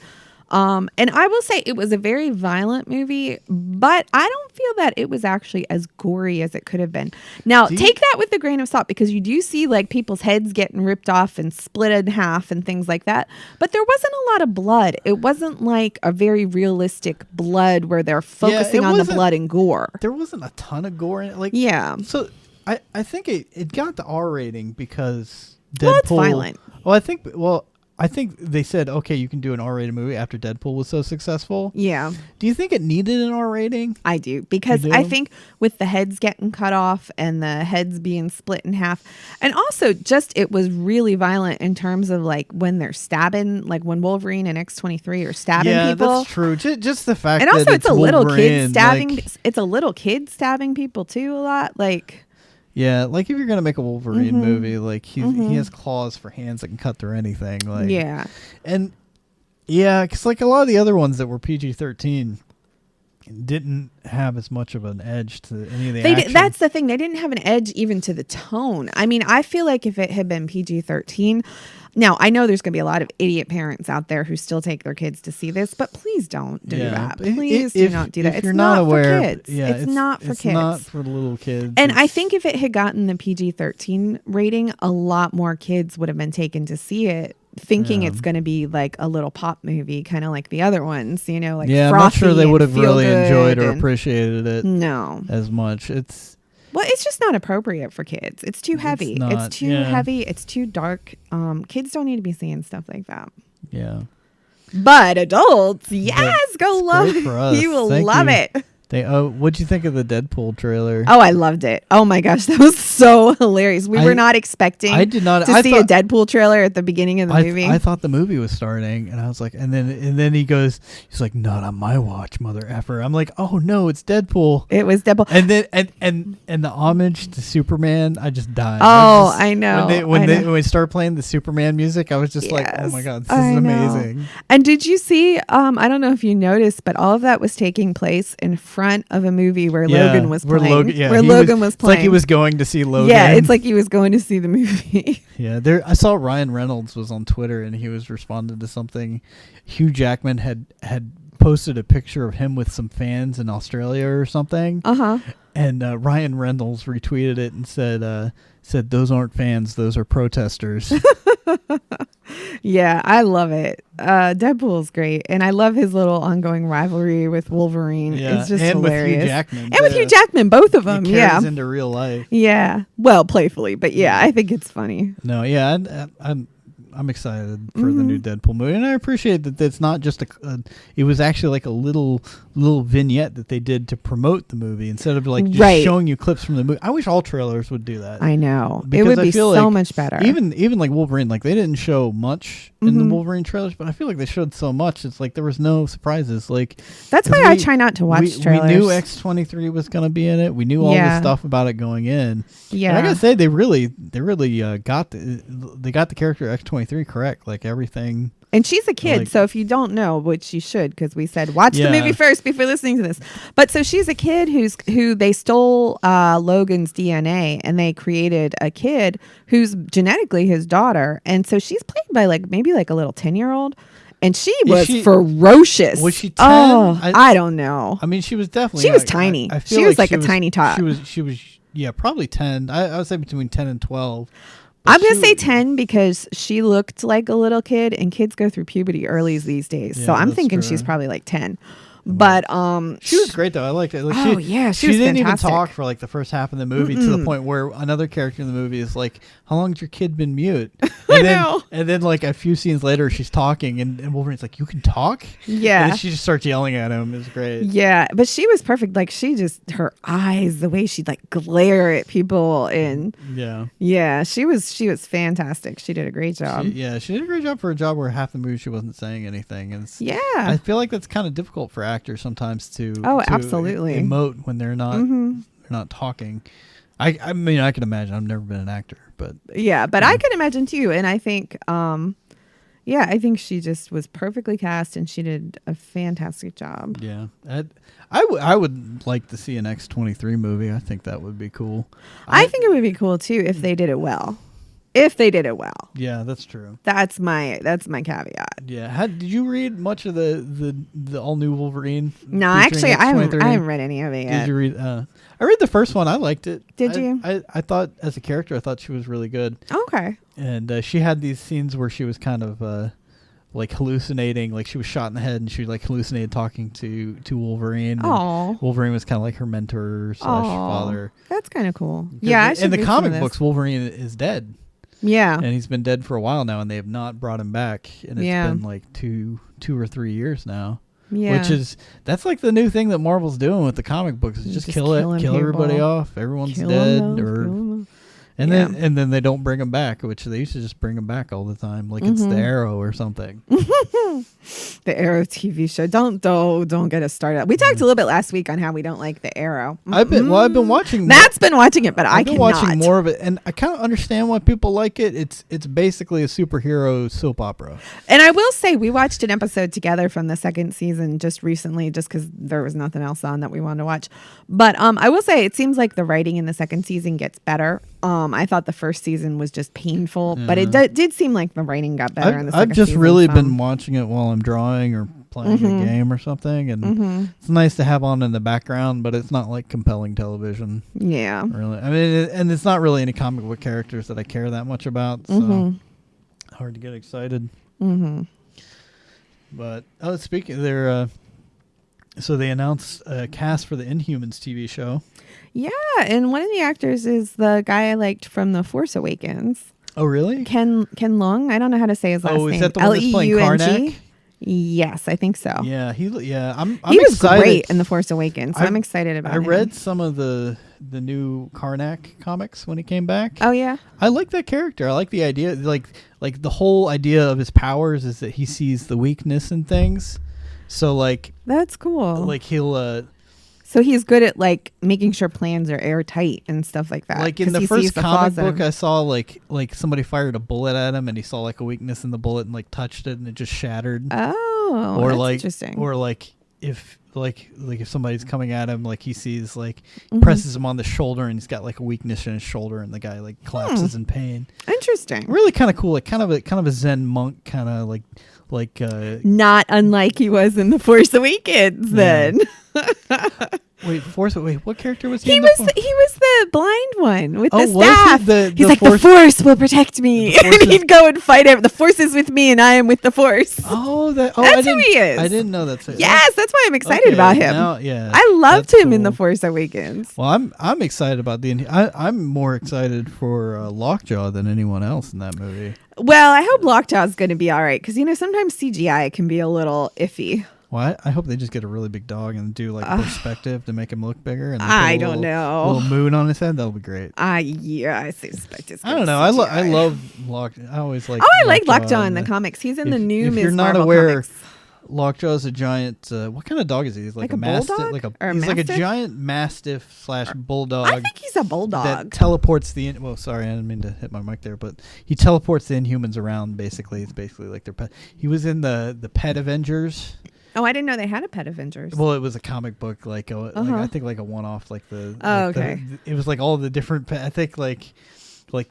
And I will say it was a very violent movie, but I don't feel that it was actually as gory as it could have been. Now, Do you- take that with a grain of salt, because you do see like people's heads getting ripped off and split in half and things like that. But there wasn't a lot of blood. It wasn't like a very realistic blood where they're focusing on the wasn't- blood and gore. There wasn't a ton of gore in it. Like, Yeah. So I think it got the R rating because Deadpool. Well, it's violent. Well, I think they said, okay, you can do an R-rated movie after Deadpool was so successful. Yeah. Do you think it needed an R rating? I do, because You do? I think with the heads getting cut off and the heads being split in half, and also just it was really violent in terms of like when they're stabbing, like when Wolverine and X-23 are stabbing Yeah, people. that's true. Just the fact And that also, it's a little Wolverine, kid stabbing. like- It's a little kid stabbing people too a lot. Like, yeah, like if you're gonna make a Wolverine Mhm. movie, like he Mhm. has claws for hands that can cut through anything. Like, yeah, and yeah, because like a lot of the other ones that were PG-13 didn't have as much of an edge to any of the action. that's the thing. They didn't have an edge even to the tone. I mean, I feel like if it had been PG-13. Now, I know there's going to be a lot of idiot parents out there who still take their kids to see this, but please don't do that. but Please do not do that. If It's you're not aware, for kids. yeah, it's not for it's kids. not for little kids. And I It's- think if it had gotten the PG-13 rating, a lot more kids would have been taken to see it, thinking Yeah. it's going to be like a little pop movie, kind of like the other ones, you know, like yeah, I'm not sure frothy they and would have really feel-good enjoyed or and- appreciated it No. as much. It's Well, it's just not appropriate for kids. It's too heavy. not, It's too yeah. heavy. It's too dark. Kids don't need to be seeing stuff like that. yeah. But adults, yes, go it's love great it. for us. You will Thank love you. it. What'd you think of the Deadpool trailer? Oh, I loved it. Oh my gosh, that was so hilarious. We were not expecting I did not. to I see thought, a Deadpool trailer at the beginning of the movie. I thought the movie was starting, and I was like, and then he's like, not on my watch, mother effer. I'm like, oh no, it's Deadpool. It was Deadpool. And then and the homage to Superman, I just died. Oh, I know. When they start playing the Superman music, I was just like, oh my Yes, god, this I is know. amazing. And did you see? I don't know if you noticed, but all of that was taking place in front of a movie where Logan was where playing. Logan, yeah, where he Logan was It's playing. like he was going to see Logan. Yeah, it's like he was going to see the movie. Yeah, I saw Ryan Reynolds was on Twitter and he was responding to something. Hugh Jackman had posted a picture of him with some fans in Australia or something, Uh-huh. and Ryan Reynolds retweeted it and said those aren't fans, those are protesters. Yeah, I love it. Deadpool's great, and I love his little ongoing rivalry with Wolverine. Yeah, It's just and with Hugh hilarious. Jackman, and with Hugh Jackman, both of them. He Yeah, carries into real life. yeah. Well, playfully, but yeah, I think it's funny. No, yeah, I'm excited for the new Deadpool movie, and I appreciate that it's not just it was actually like a little vignette that they did to promote the movie instead of like just Right. showing you clips from the movie. I wish all trailers would do that. I know. Because it would I be feel so like much better. Even like Wolverine, like they didn't show much in the Mhm. Wolverine trailers, but I feel like they showed so much. It's like there was no surprises. Like That's 'cause why I we- try not to watch we trailers. knew X-23 was going to be in it. We knew all Yeah. the stuff about it going in. Yeah. And I gotta say, they really got the character X-23 correct. Like everything And she's a kid, like so if you don't know, which you should, because we said watch the Yeah. movie first before listening to this. But so she's a kid who they stole Logan's DNA and they created a kid who's genetically his daughter, and so she's played by maybe a little 10-year-old, and she was ferocious. Was she 10? Oh, I don't know. I mean, she was definitely. She was tiny. I feel She was like a tiny tot. She was. Yeah, probably 10. I would say between 10 and 12. I'm going to say 10 because she looked like a little kid, and kids go through puberty early these days. Yeah, so I'm that's thinking true. she's probably 10. But she was great though. I liked it. Oh, yeah, she was didn't fantastic. even talk for the first half of the movie to the point where another character in the movie is like, "How long's your kid been mute?" And know. And then a few scenes later, she's talking, and Wolverine's like, "You can talk?" Yeah. And then she just starts yelling at him. It's great. Yeah, but she was perfect. Her eyes, the way she'd glare at people, and Yeah. she was fantastic. She did a great job. She did a great job for a job where half the movie she wasn't saying anything. And I feel like that's kind of difficult for actors sometimes to absolutely emote when they're not talking. I mean, I can imagine. I've never been an actor, but yeah, but I can imagine too. And I think I think she just was perfectly cast, and she did a fantastic job. Yeah, I would like to see an X-23 movie. I think that would be cool. I think it would be cool too if they did it well. If they did it well. Yeah, that's true. That's my caveat. Yeah. Did you read much of the all new Wolverine? No, actually, I haven't read any of it yet. Did you read? I read the first one. I liked it. Did you? I thought as a character, I thought she was really good. Okay. And she had these scenes where she was kind of hallucinating, she was shot in the head, and she hallucinated talking to Wolverine. Oh. Wolverine was kind of like her mentor / father. That's kind of cool. Yeah, in the comic books, Wolverine is dead. Yeah. And he's been dead for a while now, and they have not brought him back. And it's been 2 or 3 years now. Yeah. Which that's the new thing that Marvel's doing with the comic books is just kill everybody off. Everyone's dead, and then they don't bring them back, which they used to just bring them back all the time, it's the Arrow or something. The Arrow TV show. Don't get us started. We talked a little bit last week on how we don't like the Arrow. I've been watching. Matt's been watching it, but I cannot. I've been watching more of it, and I kind of understand why people like it. It's basically a superhero soap opera. And I will say we watched an episode together from the second season just recently, just because there was nothing else on that we wanted to watch. But I will say it seems like the writing in the second season gets better. I thought the first season was just painful, but it did seem like the writing got better in the second season. I've just really been watching it while I'm drawing or playing a game or something, and it's nice to have on in the background, but it's not compelling television. Yeah. Really. I mean, and it's not really any comic book characters that I care that much about, so hard to get excited. But speaking of so they announced a cast for the Inhumans TV show. Yeah, and one of the actors is the guy I liked from The Force Awakens. Oh, really? Ken Leung. I don't know how to say his last name. Oh, is that the one that's playing Karnak? Yes, I think so. Yeah, he was excited. Great in The Force Awakens, so I'm excited about him. I read some of the new Karnak comics when he came back. Oh, yeah? I like that character. I like the idea, like the whole idea of his powers is that he sees the weakness in things. So, that's cool. He'll... So he's good at making sure plans are airtight and stuff like that. In the first comic book, I saw like somebody fired a bullet at him, and he saw a weakness in the bullet and touched it, and it just shattered. Oh, or that's interesting. Or if if somebody's coming at him, he sees presses him on the shoulder, and he's got a weakness in his shoulder, and the guy collapses in pain. Interesting. Really kind of cool. Kind of a Zen monk kind of not unlike he was in The Force Awakens. Then. Wait, what character was he? He was the blind one with the staff. He's like, the Force will protect me, and he'd go and fight it. The Force is with me, and I am with the Force. That's who he is. I didn't know that's it. Yes, that's why I'm excited about him. Now, yeah, I loved him in The Force Awakens. Well, I'm excited about I'm more excited for Lockjaw than anyone else in that movie. Well, I hope Lockjaw's going to be all right because sometimes CGI can be a little iffy. Well, I hope they just get a really big dog and do perspective to make him look bigger. And I don't know. A little moon on his head. That'll be great. Yeah, I suspect it's. I don't know. I love Lockjaw. I always like. I like Lockjaw in the comics. He's in the new Ms. Marvel comics. Lockjaw's a giant. What kind of dog is he? He's Like a a mastiff. bulldog? Or a He's like a mastiff? giant mastiff / bulldog. I think he's a that bulldog. teleports the. Well, sorry, I didn't mean to hit my mic there, but he teleports the Inhumans around. Basically, it's basically like their pet. He was in the Pet Avengers. Oh, I didn't know they had a Pet Avengers. Well, it was a comic book, like I think like a one-off, like the. Oh, like okay. it was like all the different. I think like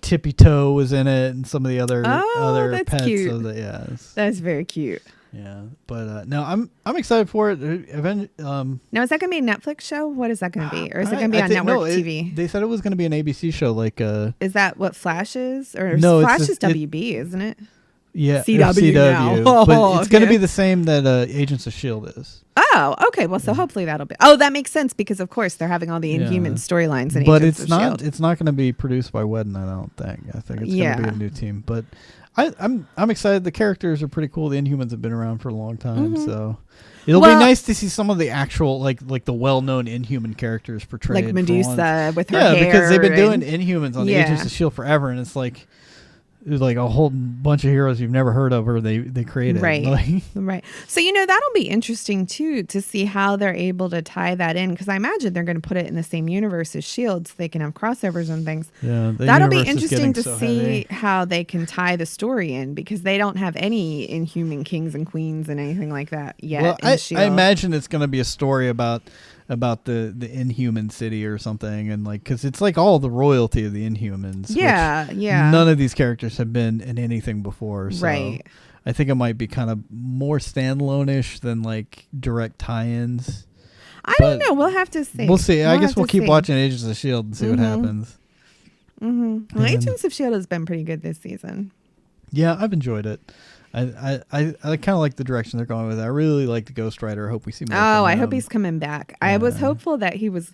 Tippy Toe was in it, and some of the other that's pets. cute. So that, yeah, That's very cute. yeah. But no, I'm excited for it. Now, is that going to be a Netflix show? What is that going to be? Or is it I- going to be I on think- network no, TV? They said it was going to be an ABC show, like Is that what Flash is? Or No, it's Flash just- is WB, isn't it? yeah, CW now. but it's going to Okay. be the same that Agents of Shield is. Oh, okay. Well, so hopefully that'll be. Oh, that makes sense because, of course, they're having all the Inhuman Yeah. storylines in But Agents it's of not. S.H.I.E.L.D. It's not going to be produced by Whedon. I don't think. I think it's going to be a new team. But I'm excited. The characters are pretty cool. The Inhumans have been around for a long time, so it'll be nice to see some of the actual like the well-known Inhuman characters portrayed. Like for Medusa with her yeah, hair. because they've been doing and- Inhumans on the Yeah. Agents of Shield forever, and it's like a whole bunch of heroes you've never heard of, or they created. Right. Like, Right. So, that'll be interesting, too, to see how they're able to tie that in. Because I imagine they're going to put it in the same universe as S.H.I.E.L.D. so they can have crossovers and things. yeah, the That'll be universe is interesting getting to so see heavy. how they can tie the story in because they don't have any Inhuman kings and queens and anything like that yet. Well, in I S.H.I.E.L.D. imagine it's going to be a story about the Inhuman city or something, and like because it's like all the royalty of the Inhumans. which Yeah. None of these characters have been in anything before, so Right. I think it might be kind of more standalone-ish than like direct tie-ins. I don't but know. We'll have to see. We'll see. I guess have we'll to keep see. watching Agents of Shield and see what happens. Mm-hmm. Well, And- Agents of S.H.I.E.L.D. has been pretty good this season. Yeah, I've enjoyed it. I kind of like the direction they're going with it. I really like the Ghost Rider. I hope we see more. Oh, from I hope him. he's coming back. I was Yeah. hopeful that he was.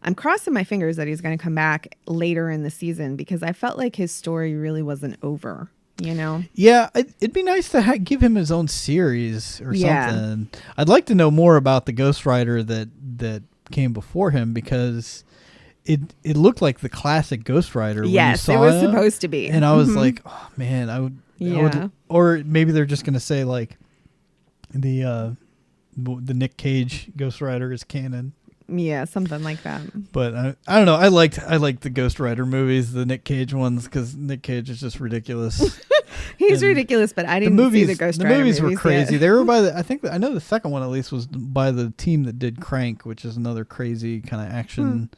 I'm crossing my fingers that he's going to come back later in the season because I felt like his story really wasn't over. Yeah, it'd be nice to give him his own series or Yeah. something. I'd like to know more about the Ghost Rider that came before him because it looked like the classic Ghost Rider. Yes, when it you was saw supposed to be. and I was Mhm. like, oh man, I would, Yeah. or maybe they're just gonna say like the Nick Cage Ghost Rider is canon. Yeah, something like that. But I don't know. I liked the Ghost Rider movies, the Nick Cage ones, because Nick Cage is just ridiculous. He's And ridiculous, but I didn't see the Ghost Rider movies were yet. crazy. They were by I know the second one at least was by the team that did Crank, which is another crazy kind of action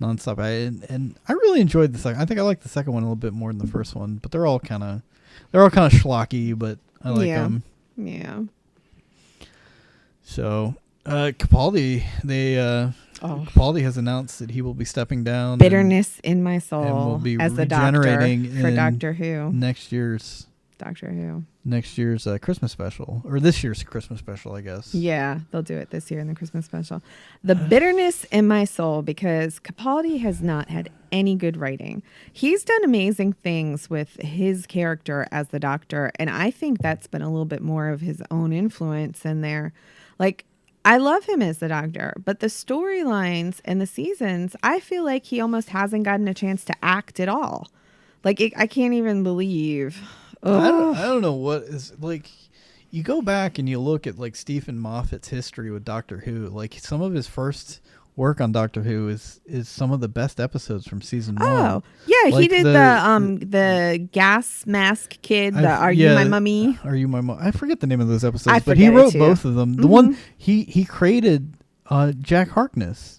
nonstop. And I really enjoyed the second. I think I like the second one a little bit more than the first one, but they're all kind of schlocky, but I like them. Yeah. So Capaldi, Capaldi has announced that he will be stepping down. Bitterness in my soul will be as the doctor regenerating for in Doctor Who. next year's Christmas special, or this year's Christmas special, I guess. Yeah, they'll do it this year in the Christmas special. The bitterness in my soul because Capaldi has not had any good writing. He's done amazing things with his character as the Doctor, and I think that's been a little bit more of his own influence in there. Like, I love him as the Doctor, but the storylines and the seasons, I feel like he almost hasn't gotten a chance to act at all. Like, I can't even believe. I don't know what is like. You go back and you look at like Stephen Moffat's history with Doctor Who. Like some of his first work on Doctor Who is some of the best episodes from season one. Oh, yeah, Like he did the gas mask kid. Are You My Mummy? Are You My Mummy? I forget the name of those episodes, I but he forget it wrote too. both of them. The one he created Jack Harkness.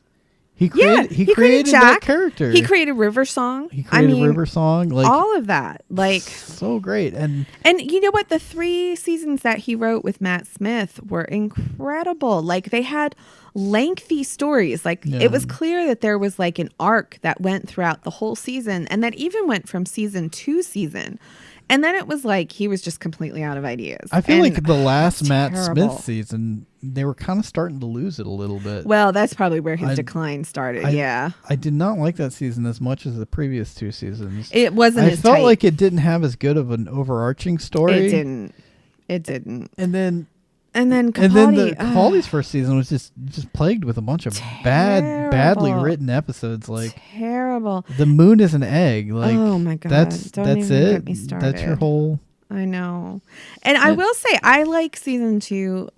He created Jack. that character. He created River Song. He created I mean, River Song. Like all of that. Like, so great. And you know what? The 3 seasons that he wrote with Matt Smith were incredible. Like, they had lengthy stories. Like, it was clear that there was like an arc that went throughout the whole season, and that even went from season to season. And then it was like he was just completely out of ideas. I feel And like the last Matt terrible. Smith season, they were kind of starting to lose it a little bit. Well, that's probably where his I- decline started. I- Yeah. I did not like that season as much as the previous 2 seasons. It wasn't I as felt tight. like it didn't have as good of an overarching story. It didn't. And then Capaldi. Capaldi's first season was just plagued with a bunch of badly Terrible. written episodes. Like Terrible. the moon is an egg. Like Oh my God. that's Don't that's even it. get me That's your started. whole. I know. And I will say, I like season 2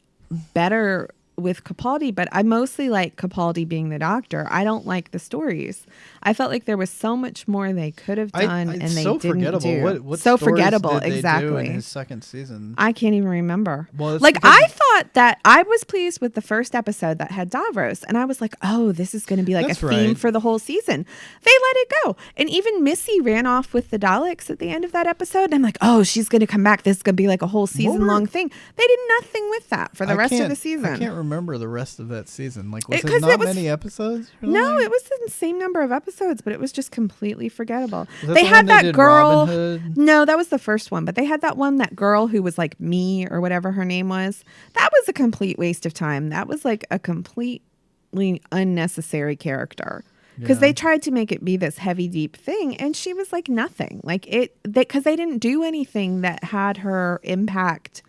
better with Capaldi, but I mostly like Capaldi being the doctor. I don't like the stories. I felt like there was so much more they could have done, and they so didn't forgettable. do. What so stories forgettable, did they do exactly. in his second season? I can't even remember. Well, it's like because- I thought that I was pleased with the first episode that had Davros, and I was like, "Oh, this is going to be like That's a theme right. for the whole season." They let it go, and even Missy ran off with the Daleks at the end of that episode. And I'm like, "Oh, she's going to come back. This is going to be like a whole season-long thing." They did nothing with that for the rest of the season. I can't remember the rest of that season. Like, was it 'cause not it was- many episodes? No, really? it was the same number of episodes, but it was just completely forgettable. Was that They the had one that did girl. Robin Hood? No, that was the first one, but they had that girl who was like me or whatever her name was. That was a complete waste of time. That was like a completely unnecessary character. Because Yeah. they tried to make it be this heavy, deep thing, and she was like nothing. Like because they didn't do anything that had her impact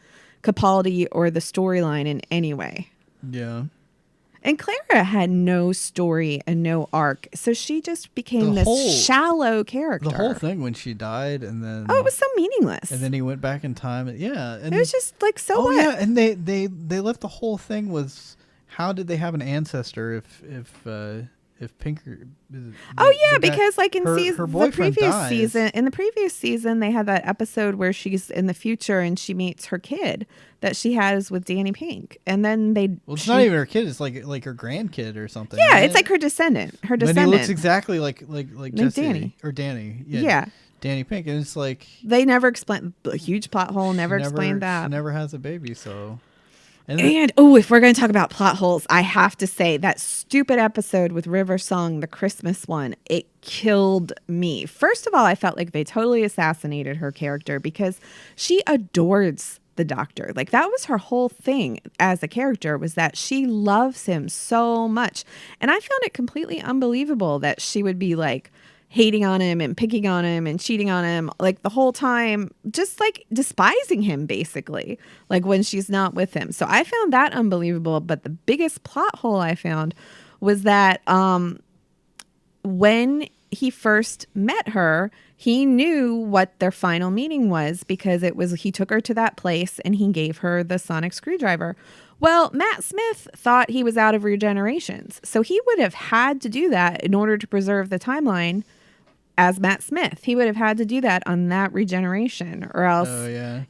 Capaldi or the storyline in any way. Yeah. And Clara had no story and no arc, so she just became The this shallow character. The whole thing when she died, and then Oh, it was so meaningless. and then he went back in time. Yeah, and it was just like, so oh what? yeah, and they left the whole thing was how did they have an ancestor if Pinker? Oh yeah, because like in her the boyfriend previous dies. season, they had that episode where she's in the future and she meets her kid that she has with Danny Pink, and then Well, it's not even her kid; it's like her grandkid or something. yeah, right? it's like her descendant. Her Then descendant. he looks exactly like Jesse Danny. or Danny. Yeah. Danny Pink, and it's like They never explained a huge plot hole. she Never explained that. She never has a baby, so. And And oh, if we're going to talk about plot holes, I have to say that stupid episode with River Song, the Christmas one, it killed me. First of all, I felt like they totally assassinated her character because she adores the doctor. Like that was her whole thing as a character, was that she loves him so much. And I found it completely unbelievable that she would be like hating on him and picking on him and cheating on him like the whole time, just like despising him basically, like when she's not with him. So I found that unbelievable. But the biggest plot hole I found was that when he first met her, he knew what their final meaning was because he took her to that place and he gave her the sonic screwdriver. Well, Matt Smith thought he was out of regenerations, so he would have had to do that in order to preserve the timeline as Matt Smith. He would have had to do that on that regeneration, or else, oh yeah.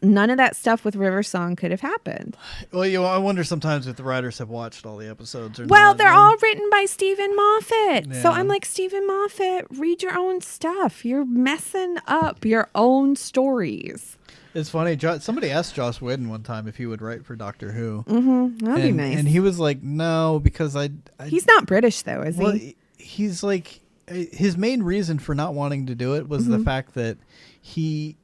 None of that stuff with River Song could have happened. Well, I wonder sometimes if the writers have watched all the episodes or Well, not. they're all written by Stephen Moffat. So Yeah. I'm like, Stephen Moffat, read your own stuff. You're messing up your own stories. It's funny. Somebody asked Joss Whedon one time if he would write for Doctor Who. Mm-hmm. That'd be nice. And he was like, no, because He's not British, though, is well, he? he's like, his main reason for not wanting to do it was Mm-hmm. the fact that he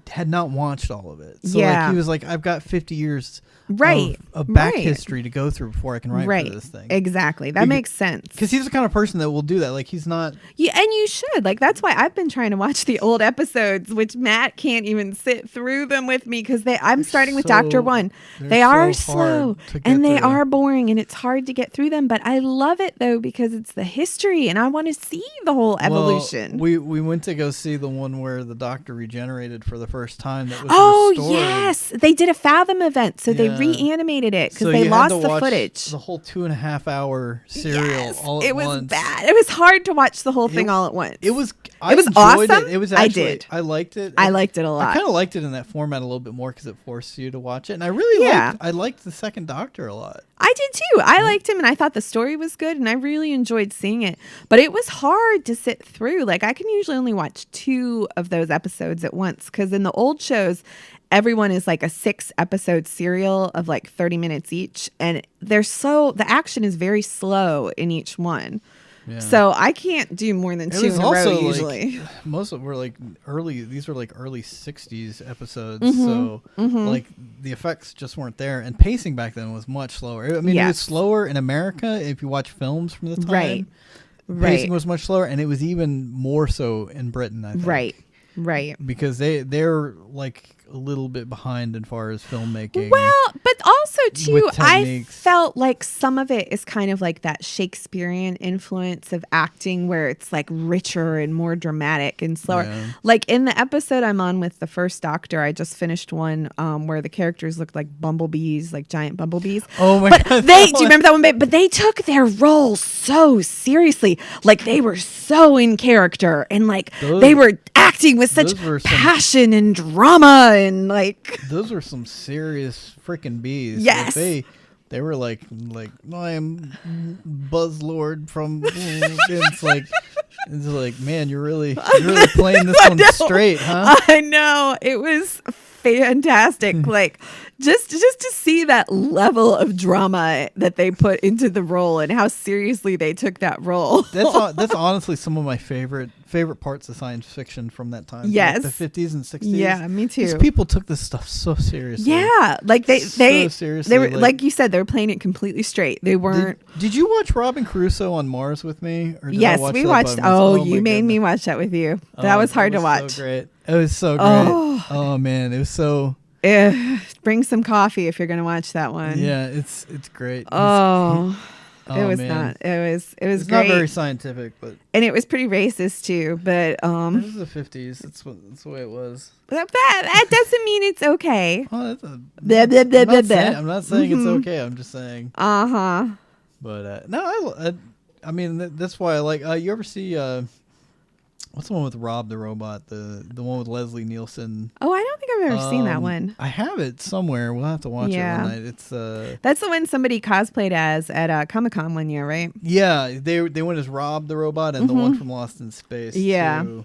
had not watched all of it. So Yeah. like, he was like, I've got 50 years Right. of back Right. history to go through before I can write Right. for this thing. Exactly. That makes sense. Because he's the kind of person that will do that. Like, he's not. Yeah, and you should. Like, that's why I've been trying to watch the old episodes, which Matt can't even sit through them with me because I'm starting with Doctor One. they're They are so slow hard to get and they through. are boring and it's hard to get through them. But I love it, though, because it's the history and I want to see the whole evolution. Well, we went to go see the one where the Doctor regenerated for the first time. That was Oh, restored. yes. They did a Fathom event, so they Yeah. reanimated it because So they you had lost to the watch footage. The whole 2.5 hour serial Yes, all at it was once. bad. It was hard to watch the whole thing all at once. It was. It was enjoyed awesome. It. It was I actually. did. I liked it. I liked it a lot. I kind of liked it in that format a little bit more because it forced you to watch it, and I really I liked the second Doctor a lot. I did too. I liked him and I thought the story was good and I really enjoyed seeing it. But it was hard to sit through. Like I can usually only watch 2 of those episodes at once because in the old shows, everyone is like a 6-episode serial of like 30 minutes each. And the action is very slow in each one. Yeah. So I can't do more than 2 in a row usually. Most of them were like early. These were like early '60s episodes, so like the effects just weren't there, and pacing back then was much slower. I mean, it was slower in America if you watch films from the time. Pacing was much slower, and it was even more so in Britain. I think. Right. Because they're like a little bit behind as far as filmmaking. Well, but also too, With I techniques. felt like some of it is kind of like that Shakespearean influence of acting where it's like richer and more dramatic and slower. Yeah. Like in the episode I'm on with the first Doctor, I just finished one where the characters looked like bumblebees, like giant bumblebees. Oh my But god! do you remember that one? But they took their role so seriously. Like they were so in character and like Those- they were acting with such those were some- passion and drama and like Those were some serious freaking bees. Yes. Like, they were like I am Buzzlord from. It's like man, you're really playing this one know. straight, huh? I know it was fantastic. Like just to see that level of drama that they put into the role and how seriously they took that role. That's honestly some of my favorite parts of science fiction from that time. Yes. Like the 50s and 60s. Yeah, me too. These people took this stuff so seriously. Yeah, like they seriously, they were like you said, they were playing it completely straight. They weren't. Did you watch Robin Crusoe on Mars with me? Or did I Yes, watch we that watched. by myself? Oh, my you made me goodness. watch that with you. That was hard to watch. So great. It was so great. Oh. Oh man, it was so. Bring some coffee if you're gonna watch that one. Yeah, it's great. Oh, Oh, it was man. not. It was It's great, not very scientific, but and it was pretty racist too. But it was the 50s. That's the way it was. that doesn't mean it's okay. Oh, Blah, blah, blah, blah, blah. I'm not saying it's Mhm. okay. I'm just saying. Uh huh. But no, I mean that's why I like. You ever see what's the one with Rob the Robot? The one with Leslie Nielsen. Oh, I don't think I've ever seen that one. I have it somewhere. We'll have to watch Yeah. it one night. It's That's the one somebody cosplayed as at Comic-Con one year, right? yeah. They went as Rob the Robot and the one from Lost in Space. Yeah. too.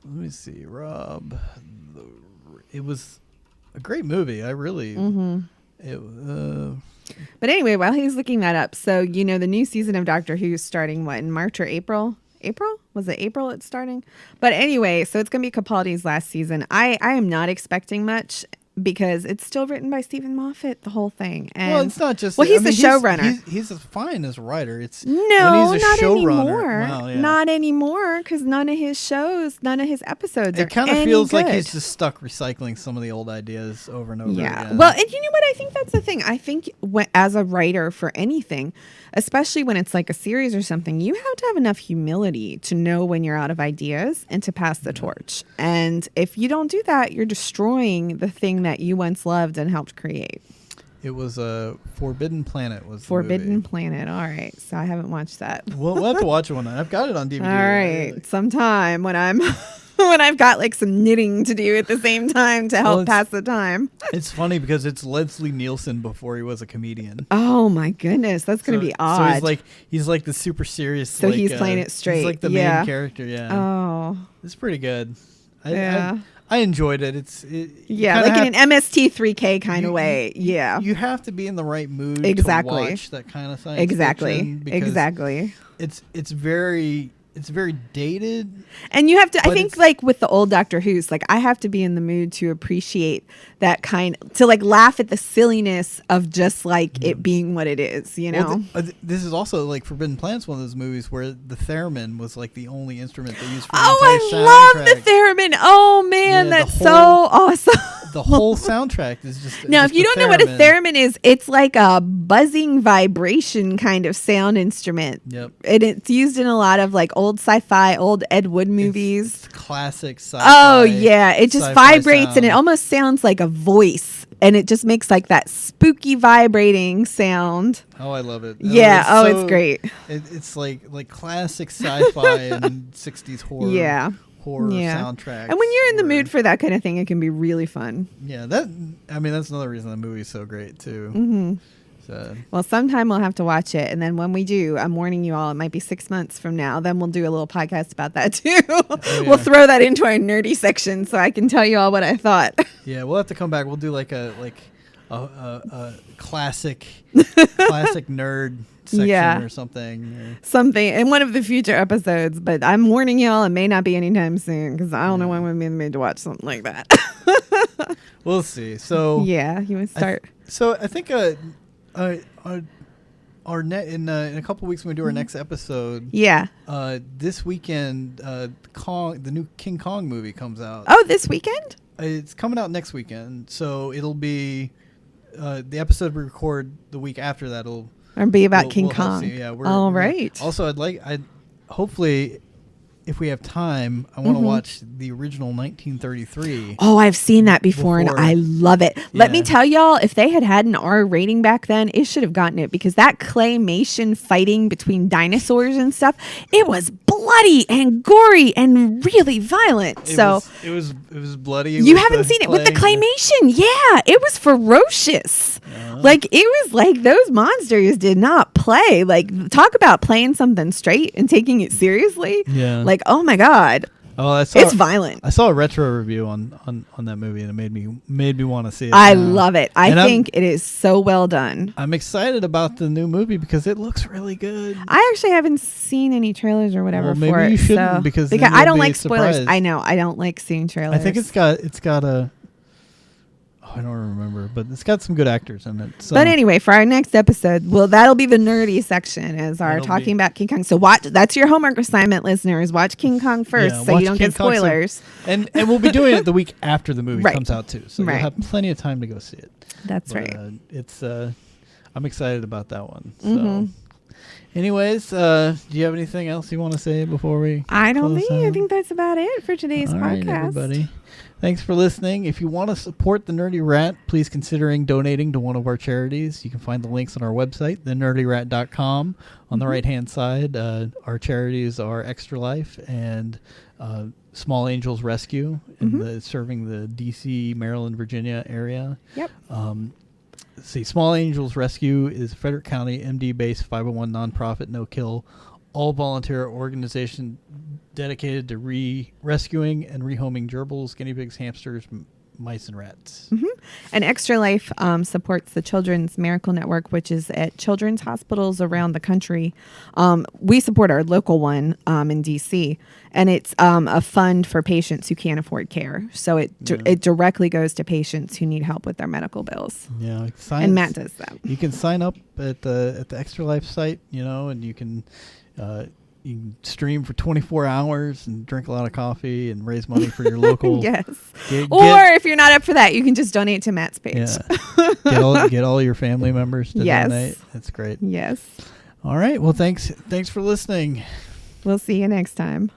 Let me see, Rob. It was a great movie. I really. It. But anyway, while he's looking that up, so the new season of Doctor Who's starting what, in March or April? April? Was it April it's starting? But anyway, so it's going to be Capaldi's last season. I am not expecting much because it's still written by Stephen Moffat, the whole thing. And Well, it's not just. Well, he's I mean, the showrunner. He's as fine as a writer. It's No, when he's a not showrunner. anymore. Wow, yeah. Not anymore, because none of his episodes are It kind of any feels like good. he's just stuck recycling some of the old ideas over and over Yeah. again. Well, and you know what? I think that's the thing. I think as a writer for anything, especially when it's like a series or something, you have to have enough humility to know when you're out of ideas and to pass the torch. And if you don't do that, you're destroying the thing that you once loved and helped create. It was Forbidden Planet was the Forbidden movie. Planet. All right. So I haven't watched that. We'll have to watch it one night. I've got it on DVD. All right. Sometime when I'm when I've got like some knitting to do at the same time to help it's- pass the time. It's funny because it's Leslie Nielsen before he was a comedian. Oh my goodness. That's going to be odd. So he's like the super serious. So like, he's playing it straight. He's like the Yeah. main character. Yeah. Oh. It's pretty good. Yeah. I enjoyed it. Yeah, like in an MST3K kind of way. Yeah. You have to be in the right mood Exactly. to watch that kind of science Exactly. fiction because Exactly. It's very dated. And you have to, I But think, it's- like with the old Doctor Who's, like I have to be in the mood to appreciate that to like laugh at the silliness of just like it being what it is, you know? Well, this is also like Forbidden Planet's one of those movies where the theremin was like the only instrument they used for the Oh, entire I love soundtrack. the theremin. Oh man, Yeah, the that's whole- so awesome. The whole soundtrack is just Now, just if you the don't know what a theremin is, it's like a buzzing vibration kind of sound instrument. Yep. And it's used in a lot of like old sci-fi, old Ed Wood movies. It's classic sci-fi. Oh yeah, it just sci-fi vibrates and it sound. almost sounds like a voice, and it just makes like that spooky vibrating sound. Oh, I love it. Yeah, it's great. It's like classic sci-fi and 60s horror. Yeah. Horror Yeah. soundtrack. And when you're in the mood for that kind of thing, it can be really fun. Yeah, that's another reason the movie's so great too. Hmm. So Well, sometime we'll have to watch it, and then when we do, I'm warning you all, it might be 6 months from now. Then we'll do a little podcast about that too. yeah. We'll throw that into our nerdy section so I can tell you all what I thought. yeah, we'll have to come back. We'll do like a classic nerd section Yeah. or something. Something in one of the future episodes, but I'm warning y'all, it may not be anytime soon because I don't know when we're in the mood to watch something like that. We'll see. So Yeah, you would start. I think in a couple weeks when we do our next episode, Yeah. this weekend, the new King Kong movie comes out. Oh, this weekend? It's coming out next weekend, so it'll be the episode we record the week after that'll Or be about we'll- King we'll have Kong. to- yeah, All right. Also, I'd hopefully, if we have time, I want to watch the original 1933. Oh, I've seen that before, and I love it. Let me Yeah. tell y'all, if they had an R rating back then, it should have gotten it, because that claymation fighting between dinosaurs and stuff, it was bloody and gory and really violent. It was bloody. You haven't seen it with the claymation. Yeah, it was ferocious. Like, it was like those monsters did not play. Like, talk about playing something straight and taking it seriously. Yeah. Like, oh my God. Oh, It's violent. I saw a retro review on that movie, and it made me want to see it. I now. love it. I think it is so well done. I'm excited about the new movie because it looks really good. I actually haven't seen any trailers or whatever Well, for maybe it. you shouldn't, because then I you'll don't be like spoilers. surprised. I know. I don't like seeing trailers. I think it's got a. I don't remember, but it's got some good actors in it. So. But anyway, for our next episode, that'll be the nerdy section as our It'll talking be- about King Kong. So that's your homework assignment, listeners. Watch King Kong first, Yeah, so watch you don't King get Kong, so- spoilers. And we'll be doing it the week after the movie Right. comes out too, so Right. you'll have plenty of time to go see it. That's But, right. It's I'm excited about that one. So, Mhm. anyways, do you have anything else you want to say before we? I don't close think. I out? think that's about it for today's All right, podcast. everybody. Thanks for listening. If you want to support the Nerdy Rat, please considering donating to one of our charities. You can find the links on our website, thenerdyrat.com. On the right-hand side, our charities are Extra Life and Small Angels Rescue, serving the D.C., Maryland, Virginia area. Yep. Small Angels Rescue is a Frederick County MD-based 501 nonprofit, no-kill, all-volunteer organization dedicated to rescuing and rehoming gerbils, guinea pigs, hamsters, mice, and rats. And Extra Life supports the Children's Miracle Network, which is at children's hospitals around the country. We support our local one in D.C., and it's a fund for patients who can't afford care. So it directly goes to patients who need help with their medical bills. Yeah, And Matt does that. You can sign up at the Extra Life site, and you can stream for 24 hours and drink a lot of coffee and raise money for your local. Yes. Or if you're not up for that, you can just donate to Matt's page. Yeah. Get all your family members to Yes. donate. That's great. Yes. All right. Well, thanks for listening. We'll see you next time.